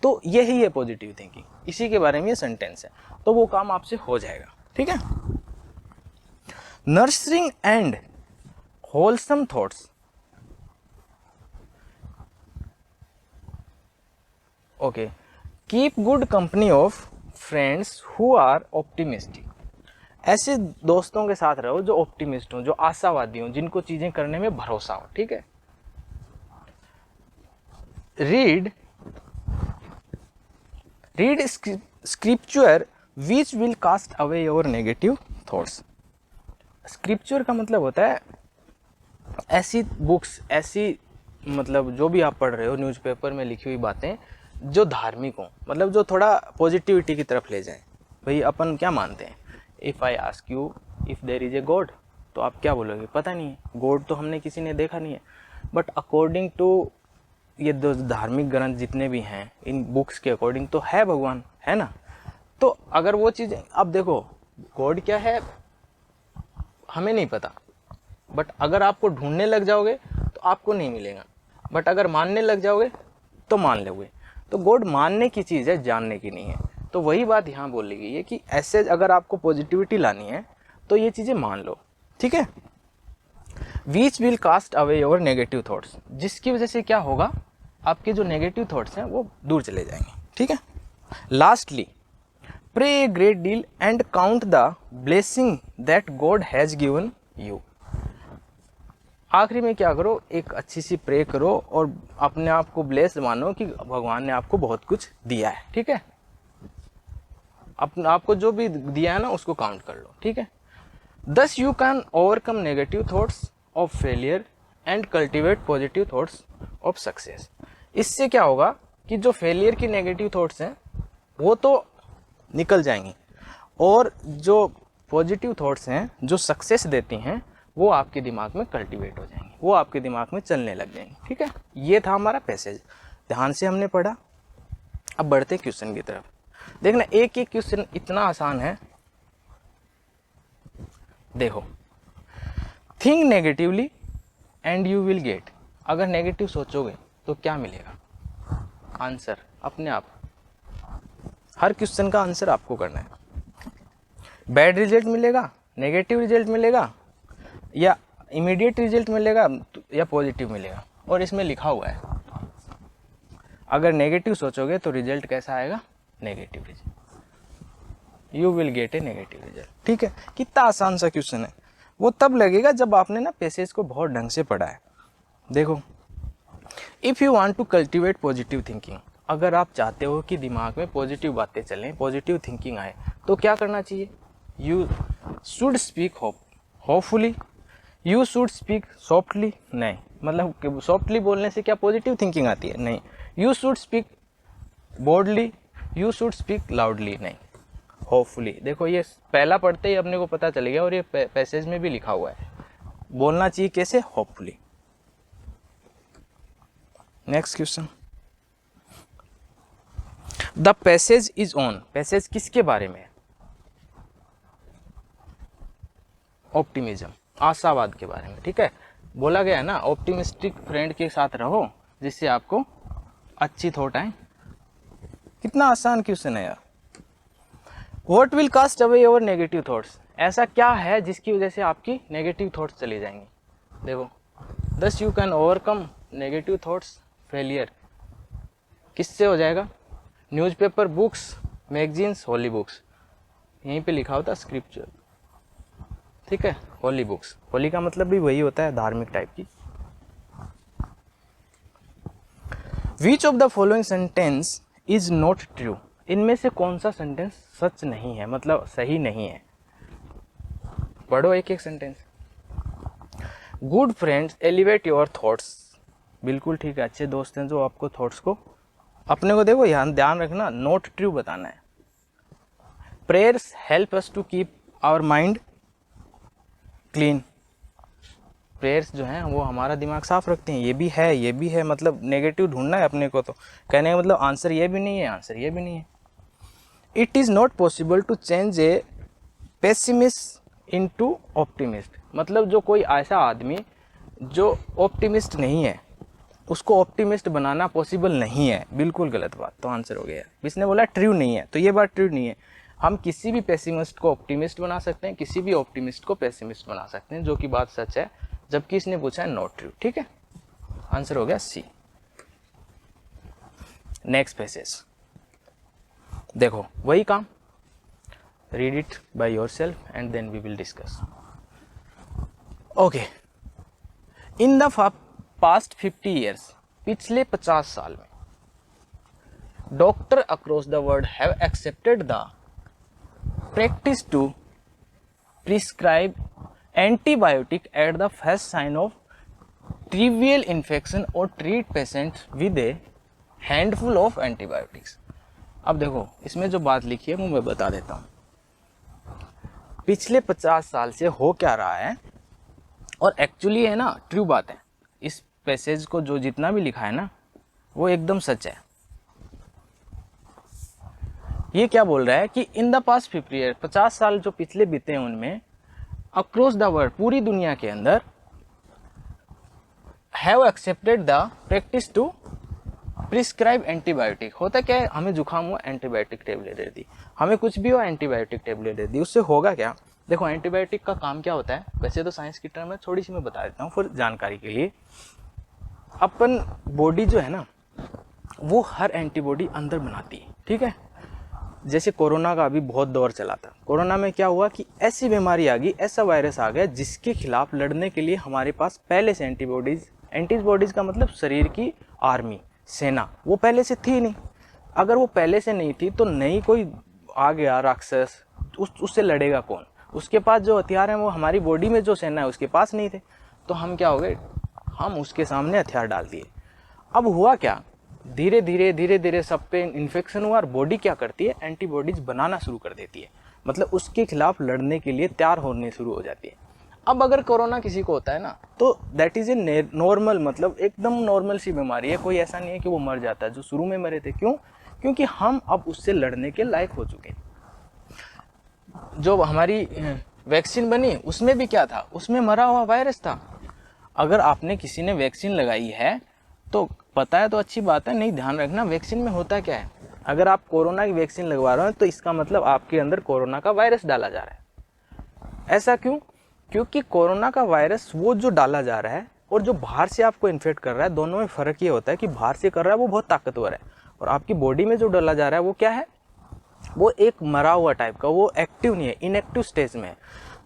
Speaker 1: तो यही है पॉजिटिव थिंकिंग। इसी के बारे में ये सेंटेंस है, तो वो काम आपसे हो जाएगा, ठीक है। Nurturing and wholesome thoughts, okay, keep good company of friends who are optimistic. ऐसे दोस्तों के साथ रहो जो ऑप्टिमिस्ट हो, जो आशावादी हो, जिनको चीजें करने में भरोसा हो, ठीक है। Read scripture which will cast away your negative thoughts. Scripture का मतलब होता है ऐसी बुक्स, ऐसी मतलब जो भी आप पढ़ रहे हो, न्यूज़पेपर में लिखी हुई बातें जो धार्मिक हों, मतलब जो थोड़ा पॉजिटिविटी की तरफ ले जाए। भाई अपन क्या मानते हैं, if I ask you if there is a God, तो आप क्या बोलोगे? पता नहीं है, गॉड तो हमने किसी ने देखा नहीं है। बट अकॉर्डिंग टू ये दो धार्मिक ग्रंथ जितने भी हैं, इन बुक्स के अकॉर्डिंग तो है भगवान, है ना। तो अगर वो चीज़, अब देखो गॉड क्या है हमें नहीं पता, बट अगर आपको ढूंढने लग जाओगे तो आपको नहीं मिलेगा, बट अगर मानने लग जाओगे तो मान लोगे। तो गॉड मानने की चीज़ है, जानने की नहीं है। तो वही बात यहाँ बोली गई है कि ऐसे अगर आपको पॉजिटिविटी लानी है तो ये चीज़ें मान लो, ठीक है। Which will cast away your negative thoughts, जिसकी वजह से क्या होगा, आपके जो नेगेटिव थॉट्स हैं वो दूर चले जाएंगे, ठीक है। Lastly, pray a great deal and count the blessing that God has given you. आखिरी में क्या करो, एक अच्छी सी प्रे करो और अपने आप को ब्लेस मानो कि भगवान ने आपको बहुत कुछ दिया है, ठीक है। अपने आपको जो भी दिया है ना उसको काउंट कर लो, ठीक है। दस you can overcome negative thoughts of failure and cultivate positive thoughts of success. इससे क्या होगा कि जो फेलियर की नेगेटिव थॉट्स हैं वो तो निकल जाएंगी, और जो पॉजिटिव थॉट्स हैं जो सक्सेस देती हैं वो आपके दिमाग में कल्टीवेट हो जाएंगे, वो आपके दिमाग में चलने लग जाएंगे, ठीक है। ये था हमारा पैसेज, ध्यान से हमने पढ़ा। अब बढ़ते क्वेश्चन की तरफ। देखना एक एक क्वेश्चन इतना आसान है। देखो, think negatively and you will gate, अगर नेगेटिव सोचोगे तो क्या मिलेगा? आंसर अपने आप, हर क्वेश्चन का आंसर आपको करना है। बैड रिजल्ट मिलेगा, नेगेटिव रिजल्ट मिलेगा, या इमीडिएट रिजल्ट मिलेगा, या पॉजिटिव मिलेगा। और इसमें लिखा हुआ है अगर नेगेटिव सोचोगे तो रिजल्ट कैसा आएगा? Negative result, you will get a negative result, ठीक है। कितना आसान सा क्वेश्चन है, वो तब लगेगा जब आपने ना पैसेज को बहुत ढंग से पढ़ा है। देखो, if you want to cultivate positive thinking, अगर आप चाहते हो कि दिमाग में पॉजिटिव बातें चलें, पॉजिटिव थिंकिंग आए, तो क्या करना चाहिए? You should speak hopefully, you should speak softly, नहीं, मतलब सॉफ्टली बोलने से क्या पॉजिटिव थिंकिंग आती है? नहीं। You should speak boldly, you should speak loudly, नहीं, होपफुली। देखो ये पहला पढ़ते ही अपने को पता चल गया, और ये पैसेज में भी लिखा हुआ है, बोलना चाहिए कैसे? Hopefully. Next question, the passage is on, passage किसके बारे में है? ऑप्टिमिज्म, आशावाद के बारे में, ठीक है। बोला गया है ना, ऑप्टिमिस्टिक फ्रेंड के साथ रहो जिससे आपको अच्छी थॉट आए। कितना आसान क्वेश्चन है यार। What will cast away your negative thoughts, ऐसा क्या है जिसकी वजह से आपकी नेगेटिव थॉट्स चली जाएंगी? देखो, दस you can overcome negative thoughts failure, किससे हो जाएगा? Newspaper, books, magazines, holy books, यहीं पे लिखा होता स्क्रिप्चर, ठीक है। होली बुक्स, होली का मतलब भी वही होता है, धार्मिक टाइप की। विच of the following sentence is not true, इनमें से कौन सा सेंटेंस सच नहीं है, मतलब सही नहीं है? पढ़ो एक एक sentence. Good friends elevate your thoughts, बिल्कुल ठीक है, अच्छे दोस्त हैं जो आपको थॉट्स को, अपने को देखो यहाँ ध्यान रखना, नॉट ट्रू बताना है। Prayers help us to keep our mind clean, prayers जो हैं वो हमारा दिमाग साफ रखते हैं। ये भी है, ये भी है, मतलब नेगेटिव ढूंढना है अपने को, तो कहने का मतलब आंसर ये भी नहीं है, आंसर ये भी नहीं है। It is not possible to change a pessimist into optimist, मतलब जो कोई ऐसा आदमी जो ऑप्टिमिस्ट नहीं है उसको ऑप्टिमिस्ट बनाना पॉसिबल नहीं है, बिल्कुल गलत बात। तो आंसर हो गया, इसने बोला ट्रू नहीं है, तो ये बात ट्रू नहीं है। हम किसी भी पेसिमिस्ट को ऑप्टिमिस्ट बना सकते हैं, किसी भी ऑप्टिमिस्ट को पेसिमिस्ट बना सकते हैं, जो कि बात सच है, जबकि इसने पूछा है नॉट ट्रू, ठीक है। आंसर हो गया सी। नेक्स्ट पैसेज देखो, वही काम, read it by yourself and then we will discuss. Okay, in the past 50 years, पिछले 50 साल में doctor across the world have accepted the practice to prescribe antibiotic at the first sign of trivial infection और treat patients with a handful of antibiotics. अब देखो, इसमें जो बात लिखी है वो मैं बता देता हूँ। पिछले 50 साल से हो क्या रहा है, और एक्चुअली है ना ट्रू बात है, इस पैसेज को जो जितना भी लिखा है ना वो एकदम सच है। ये क्या बोल रहा है कि इन द पास्ट 50 ईयर, 50 साल जो पिछले बीते हैं उनमें, अक्रॉस द वर्ल्ड, पूरी दुनिया के अंदर, have accepted the practice to prescribe antibiotic. होता क्या है, हमें जुकाम हुआ एंटीबायोटिक टेबलेट दे दी, हमें कुछ भी हुआ एंटीबायोटिक टेबलेट दे दी। उससे होगा क्या, देखो एंटीबायोटिक का काम क्या होता है, वैसे तो साइंस की टर्म में थोड़ी सी मैं बता देता हूँ फिर जानकारी के लिए। अपन बॉडी जो है ना वो हर एंटीबॉडी अंदर बनाती है, ठीक है। जैसे कोरोना का अभी बहुत दौर चला था, कोरोना में क्या हुआ कि ऐसी बीमारी आ गई, ऐसा वायरस आ गया जिसके खिलाफ लड़ने के लिए हमारे पास पहले से एंटीबॉडीज का मतलब शरीर की आर्मी, सेना, वो पहले से थी नहीं। अगर वो पहले से नहीं थी तो नई कोई आ गया राक्षस, उससे लड़ेगा कौन, उसके पास जो हथियार हैं वो हमारी बॉडी में जो सेना है उसके पास नहीं थे। तो हम क्या हो गए, हम उसके सामने हथियार डाल दिए। अब हुआ क्या, धीरे धीरे सब पे इन्फेक्शन हुआ और बॉडी क्या करती है, एंटीबॉडीज बनाना शुरू कर देती है, मतलब उसके खिलाफ लड़ने के लिए तैयार होने शुरू हो जाती है। अब अगर कोरोना किसी को होता है ना तो दैट इज ए नॉर्मल, मतलब एकदम नॉर्मल सी बीमारी है, कोई ऐसा नहीं है कि वो मर जाता है जो शुरू में मरे थे। क्यों, क्योंकि हम अब उससे लड़ने के लायक हो चुके हैं। जो हमारी वैक्सीन बनी उसमें भी क्या था, उसमें मरा हुआ वायरस था। अगर आपने किसी ने वैक्सीन लगाई है तो पता है तो अच्छी बात है, नहीं ध्यान रखना वैक्सीन में होता क्या है। अगर आप कोरोना की वैक्सीन लगवा रहे हो तो इसका मतलब आपके अंदर कोरोना का वायरस डाला जा रहा है। ऐसा क्यों, क्योंकि कोरोना का वायरस वो जो डाला जा रहा है और जो बाहर से आपको इन्फेक्ट कर रहा है, दोनों में फ़र्क ये होता है कि बाहर से कर रहा है वो बहुत ताकतवर है, और आपकी बॉडी में जो डाला जा रहा है वो क्या है, वो एक मरा हुआ टाइप का, वो एक्टिव नहीं है, इनएक्टिव स्टेज में है।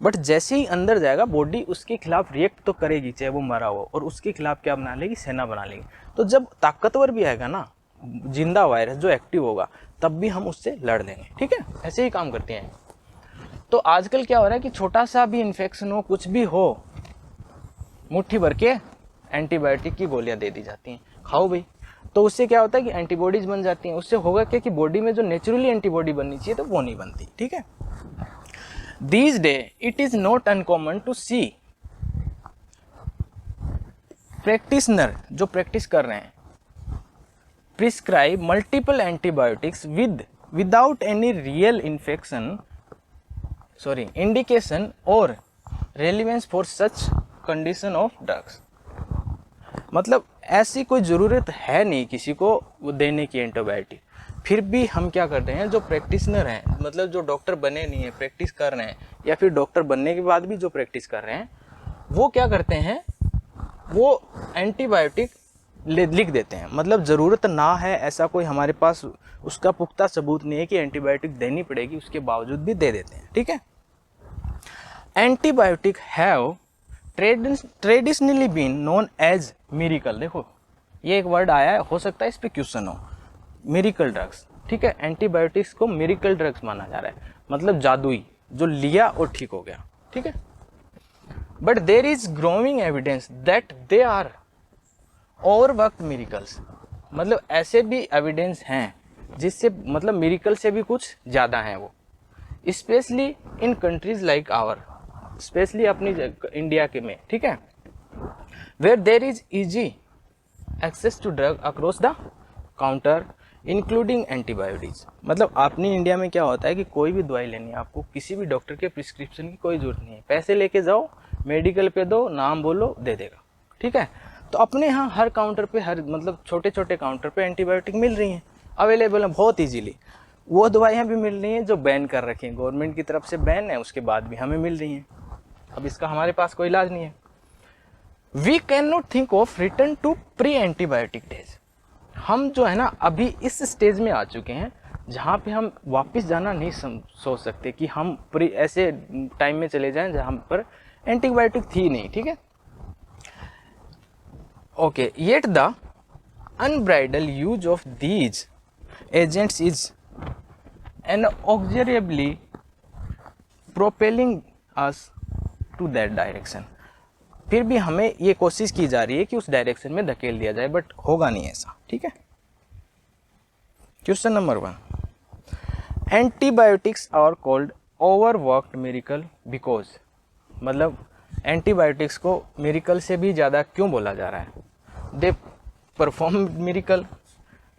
Speaker 1: बट जैसे ही अंदर जाएगा बॉडी उसके खिलाफ रिएक्ट तो करेगी, चाहे वो मरा हो, और उसके खिलाफ क्या बना लेगी, सेना बना लेगी। तो जब ताकतवर भी आएगा ना, जिंदा वायरस जो एक्टिव होगा, तब भी हम उससे लड़ लेंगे, ठीक है। ऐसे ही काम करते हैं। तो आजकल क्या हो रहा है कि छोटा सा भी इन्फेक्शन हो, कुछ भी हो, मुट्ठी भर के एंटीबायोटिक की गोलियां दे दी जाती हैं, खाओ भाई। तो उससे क्या होता है कि एंटीबॉडीज बन जाती हैं। उससे होगा क्या कि बॉडी में जो नेचुरली एंटीबॉडी बननी चाहिए तो वो नहीं बनती, ठीक है। These days, it is not uncommon to see practitioner जो प्रैक्टिस कर रहे हैं prescribe multiple antibiotics without any real indication or relevance for such condition of drugs। मतलब ऐसी कोई ज़रूरत है नहीं किसी को वो देने की एंटीबायोटिक, फिर भी हम क्या कर रहे हैं, जो प्रैक्टिशनर हैं, मतलब जो डॉक्टर बने नहीं है, प्रैक्टिस कर रहे हैं, या फिर डॉक्टर बनने के बाद भी जो प्रैक्टिस कर रहे हैं, वो क्या करते हैं, वो एंटीबायोटिक लिख देते हैं। मतलब ज़रूरत ना है ऐसा कोई हमारे पास उसका पुख्ता सबूत नहीं है कि एंटीबायोटिक देनी पड़ेगी, उसके बावजूद भी दे देते हैं, ठीक है। Antibiotic have traditionally been known as miracle. देखो ये एक वर्ड आया है, हो सकता है इस पर क्वेश्चन हो, मिरेकल ड्रग्स, ठीक है। एंटीबायोटिक्स को मिरेकल ड्रग्स माना जा रहा है, मतलब जादुई, जो लिया और ठीक हो गया, ठीक है। But there is growing evidence that they are overworked miracles. मतलब ऐसे भी एविडेंस हैं जिससे मतलब मिरेकल से भी कुछ ज़्यादा हैं वो, specially in countries like our, specially अपनी इंडिया के में, ठीक है, where there is easy access to drug across the counter including antibiotics. मतलब अपनी इंडिया में क्या होता है कि कोई भी दवाई लेनी है आपको, किसी भी डॉक्टर के प्रिस्क्रिप्शन की कोई जरूरत नहीं है, पैसे लेके जाओ, मेडिकल पे दो, नाम बोलो, दे देगा, ठीक है। तो अपने यहाँ हर काउंटर पे, हर मतलब छोटे छोटे काउंटर पे एंटीबायोटिक मिल रही हैं, अवेलेबल है बहुत ईजीली। वो दवाइयाँ भी मिल रही हैं जो बैन कर रखी हैं, गवर्नमेंट की तरफ से बैन है, उसके बाद भी हमें मिल रही हैं। अब इसका हमारे पास कोई इलाज नहीं है। We can not think of return to pre antibiotic days. हम जो है ना अभी इस स्टेज में आ चुके हैं जहाँ पे हम वापस जाना नहीं सोच सकते कि हम प्री ऐसे टाइम में चले जाएं जहाँ पर एंटीबायोटिक थी नहीं, ठीक है। Okay, yet the unbridled use of these agents is inexorably propelling us to that direction। फिर भी हमें ये कोशिश की जा रही है कि उस डायरेक्शन में धकेल दिया जाए, बट होगा नहीं ऐसा, ठीक है। Question number 1, antibiotics are called overworked miracle because, मतलब एंटीबायोटिक्स को मिरेकल से भी ज़्यादा क्यों बोला जा रहा है? They perform miracle,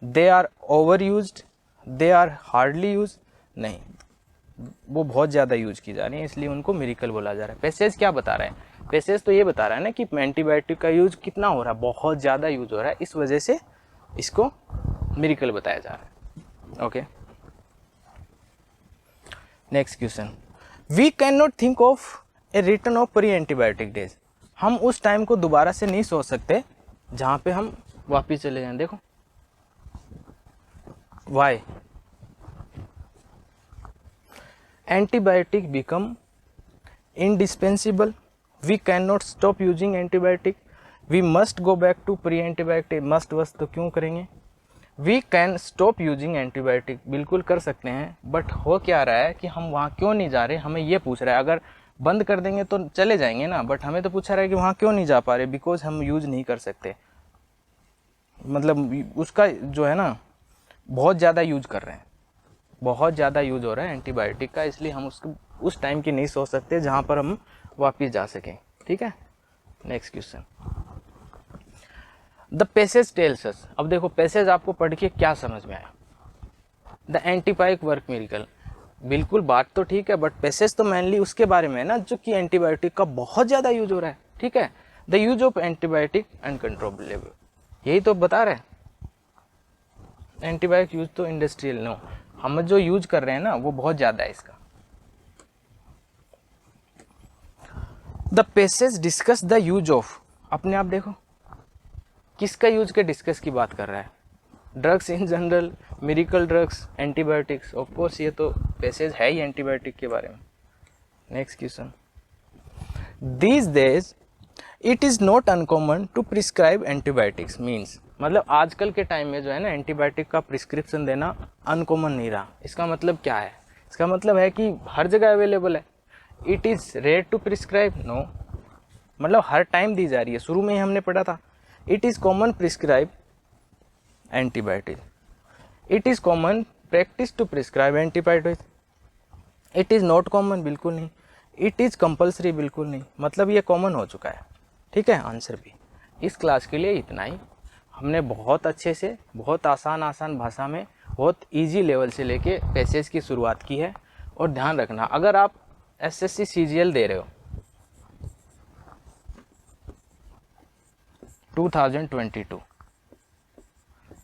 Speaker 1: they are overused, they are hardly use, नहीं, वो बहुत ज़्यादा यूज की जा रही है इसलिए उनको मिरेकल बोला जा रहा है। पैसेज क्या बता रहा है? पैसेज तो ये बता रहा है ना कि एंटीबायोटिक का यूज कितना हो रहा है, बहुत ज़्यादा यूज हो रहा है, इस वजह से इसको मिरेकल बताया जा रहा है। Okay, next question, we can not think of a return of pre antibiotic days. हम उस टाइम को दोबारा से नहीं सोच सकते जहाँ पे हम वापिस चले जाएं। देखो why, antibiotic become indispensable, we cannot stop using antibiotic, we must go back to pre antibiotic, must वस्त तो क्यों करेंगे? we can stop using antibiotic, बिल्कुल कर सकते हैं, बट हो क्या रहा है कि हम वहाँ क्यों नहीं जा रहे, हमें ये पूछ रहा है। अगर बंद कर देंगे तो चले जाएंगे ना, बट हमें तो पूछा रहा है कि वहाँ क्यों नहीं जा पा रहे, बिकॉज हम यूज नहीं कर सकते, मतलब उसका जो है ना बहुत ज़्यादा यूज कर रहे हैं, बहुत ज़्यादा यूज हो रहा है एंटीबायोटिक का, इसलिए हम उसको उस टाइम की नहीं सोच सकते जहाँ पर हम वापिस जा सकें। ठीक है, next question, the passage tells us. अब देखो पैसेज आपको पढ़ के क्या समझ में आया? द एंटीबायोटिक वर्क मिरेकल, बिल्कुल बात तो ठीक है, बट पैसेज तो मेनली उसके बारे में है ना जो कि एंटीबायोटिक का बहुत ज़्यादा यूज हो रहा है। ठीक है, the use of antibiotic uncontrollable, यही तो बता रहे हैं। एंटीबायोटिक यूज तो इंडस्ट्रियल नो, हम जो यूज कर रहे हैं ना वो बहुत ज़्यादा है इसका। The passage discuss the use of, अपने आप देखो किसका यूज के डिस्कस की बात कर रहा है? Drugs in general, miracle drugs, antibiotics, of course ये तो पैसेज है ही एंटीबायोटिक के बारे में। Next question, these days it is not uncommon to prescribe antibiotics, means मतलब आजकल के टाइम में जो है ना एंटीबायोटिक का प्रिस्क्रिप्शन देना अनकॉमन नहीं रहा। इसका मतलब क्या है? इसका मतलब है कि हर जगह अवेलेबल है। It is rare to prescribe, no, मतलब हर टाइम दी जा रही है, शुरू में ही हमने पढ़ा था। It is common prescribe antibiotic, it is common practice to prescribe antibiotic, it is not common, बिल्कुल नहीं, इट इज़ कंपल्सरी, बिल्कुल नहीं, मतलब ये कॉमन हो चुका है। ठीक है, आंसर भी। इस क्लास के लिए इतना ही। हमने बहुत अच्छे से, बहुत आसान भाषा में, बहुत इजी लेवल से लेके पैसेज की शुरुआत की है। और ध्यान रखना, अगर आप एसएससी सीजीएल दे रहे हो 2022,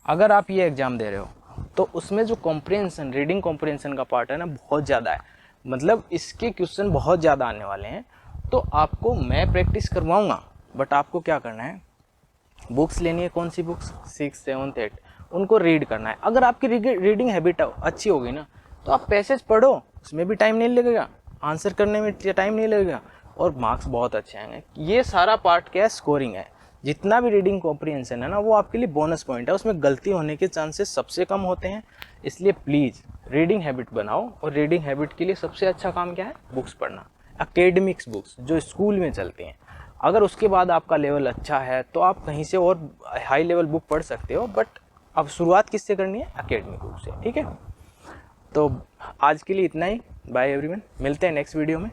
Speaker 1: अगर आप ये एग्ज़ाम दे रहे हो तो उसमें जो कॉम्प्रिहेंशन, रीडिंग कॉम्प्रिहेंशन का पार्ट है ना बहुत ज़्यादा है, मतलब इसके क्वेश्चन बहुत ज़्यादा आने वाले हैं। तो आपको मैं प्रैक्टिस करवाऊँगा, बट आपको क्या करना है, बुक्स लेनी है। कौन सी बुक्स? 6, 7, 8, उनको रीड करना है। अगर आपकी रीडिंग हैबिट अच्छी होगी ना तो आप पैसेज पढ़ो, उसमें भी टाइम नहीं लगेगा, आंसर करने में टाइम नहीं लगेगा और मार्क्स बहुत अच्छे आएंगे। ये सारा पार्ट क्या है? स्कोरिंग है। जितना भी रीडिंग कॉम्प्रिहेंशन है ना वो आपके लिए बोनस पॉइंट है, उसमें गलती होने के चांसेस सबसे कम होते हैं। इसलिए प्लीज़ रीडिंग हैबिट बनाओ, और रीडिंग हैबिट के लिए सबसे अच्छा काम क्या है? बुक्स पढ़ना, एकेडमिक्स बुक्स जो स्कूल में चलती हैं। अगर उसके बाद आपका लेवल अच्छा है तो आप कहीं से और हाई लेवल बुक पढ़ सकते हो, बट अब शुरुआत किससे करनी है? एकेडमिक बुक से। ठीक है, तो आज के लिए इतना ही। बाय एवरीवन, मिलते हैं नेक्स्ट वीडियो में।